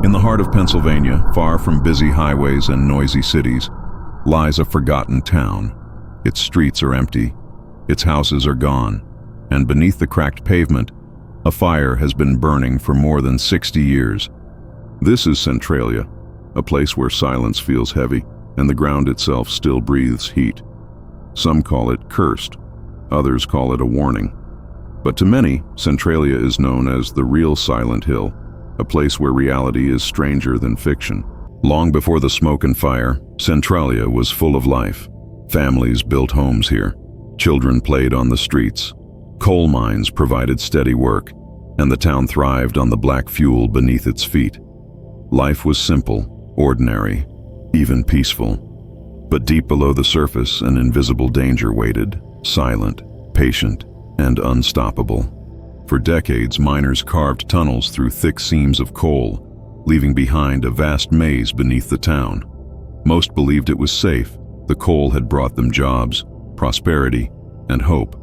In the heart of Pennsylvania, far from busy highways and noisy cities, lies a forgotten town. Its streets are empty, its houses are gone, and beneath the cracked pavement, a fire has been burning for more than 60 years. This is Centralia, a place where silence feels heavy and the ground itself still breathes heat. Some call it cursed, others call it a warning. But to many, Centralia is known as the real Silent Hill, a place where reality is stranger than fiction. Long before the smoke and fire, Centralia was full of life. Families built homes here. Children played on the streets. Coal mines provided steady work, and the town thrived on the black fuel beneath its feet. Life was simple, ordinary, even peaceful. But deep below the surface, an invisible danger waited, silent, patient, and unstoppable. For decades, miners carved tunnels through thick seams of coal, leaving behind a vast maze beneath the town. Most believed it was safe. The coal had brought them jobs, prosperity, and hope.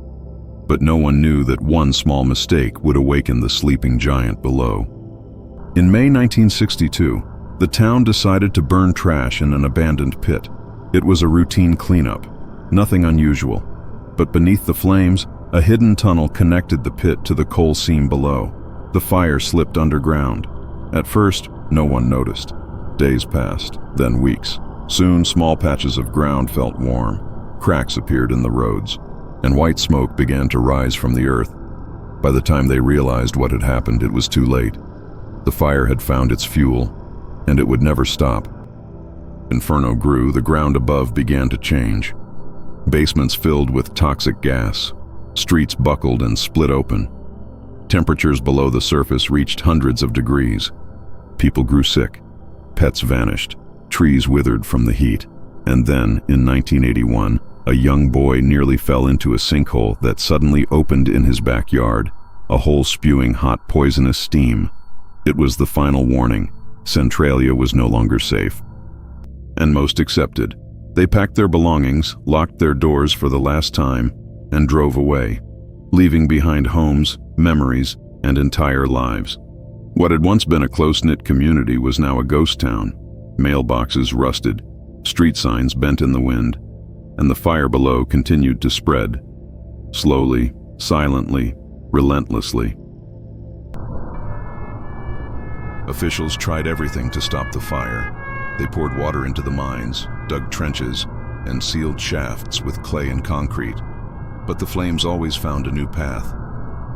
But no one knew that one small mistake would awaken the sleeping giant below. In May 1962, the town decided to burn trash in an abandoned pit. It was a routine cleanup, nothing unusual. But beneath the flames, a hidden tunnel connected the pit to the coal seam below. The fire slipped underground. At first, no one noticed. Days passed, then weeks. Soon, small patches of ground felt warm. Cracks appeared in the roads, and white smoke began to rise from the earth. By the time they realized what had happened, it was too late. The fire had found its fuel, and it would never stop. Inferno grew, the ground above began to change. Basements filled with toxic gas. Streets buckled and split open. Temperatures below the surface reached hundreds of degrees. People grew sick. Pets vanished. Trees withered from the heat. And then, in 1981, a young boy nearly fell into a sinkhole that suddenly opened in his backyard, a hole spewing hot, poisonous steam. It was the final warning. Centralia was no longer safe. And most accepted. They packed their belongings, locked their doors for the last time, and drove away, leaving behind homes, memories, and entire lives. What had once been a close-knit community was now a ghost town. Mailboxes rusted, street signs bent in the wind, and the fire below continued to spread. Slowly, silently, relentlessly. Officials tried everything to stop the fire. They poured water into the mines, dug trenches, and sealed shafts with clay and concrete. But the flames always found a new path.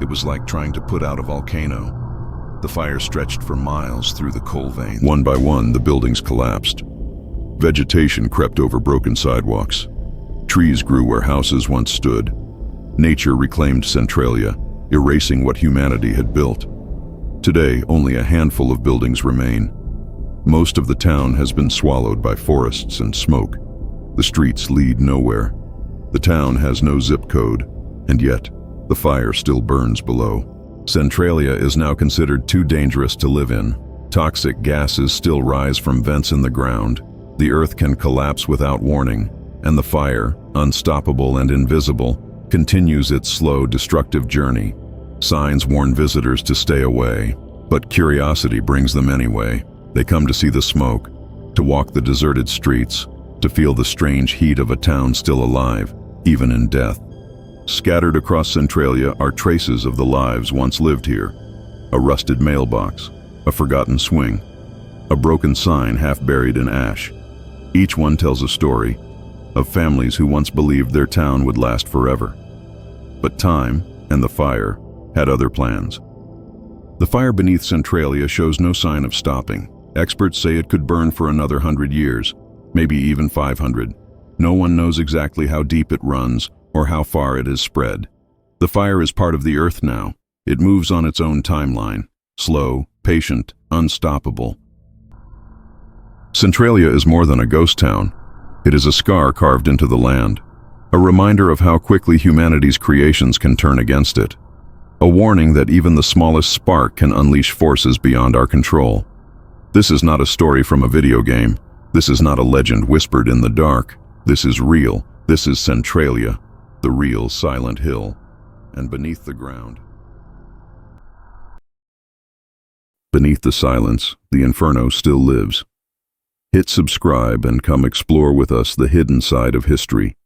It was like trying to put out a volcano. The fire stretched for miles through the coal veins. One by one, the buildings collapsed. Vegetation crept over broken sidewalks. Trees grew where houses once stood. Nature reclaimed Centralia, erasing what humanity had built. Today, only a handful of buildings remain. Most of the town has been swallowed by forests and smoke. The streets lead nowhere. The town has no zip code, and yet, the fire still burns below. Centralia is now considered too dangerous to live in. Toxic gases still rise from vents in the ground. The earth can collapse without warning, and the fire, unstoppable and invisible, continues its slow, destructive journey. Signs warn visitors to stay away, but curiosity brings them anyway. They come to see the smoke, to walk the deserted streets, to feel the strange heat of a town still alive, even in death. Scattered across Centralia are traces of the lives once lived here. A rusted mailbox, a forgotten swing, a broken sign half buried in ash. Each one tells a story of families who once believed their town would last forever. But time and the fire had other plans. The fire beneath Centralia shows no sign of stopping. Experts say it could burn for another 100 years, maybe even 500. No one knows exactly how deep it runs or how far it has spread. The fire is part of the earth now. It moves on its own timeline, slow, patient, unstoppable. Centralia is more than a ghost town. It is a scar carved into the land, a reminder of how quickly humanity's creations can turn against it. A warning that even the smallest spark can unleash forces beyond our control. This is not a story from a video game. This is not a legend whispered in the dark. This is real. This is Centralia, the real Silent Hill. And beneath the ground, beneath the silence, the inferno still lives. Hit subscribe and come explore with us the hidden side of history.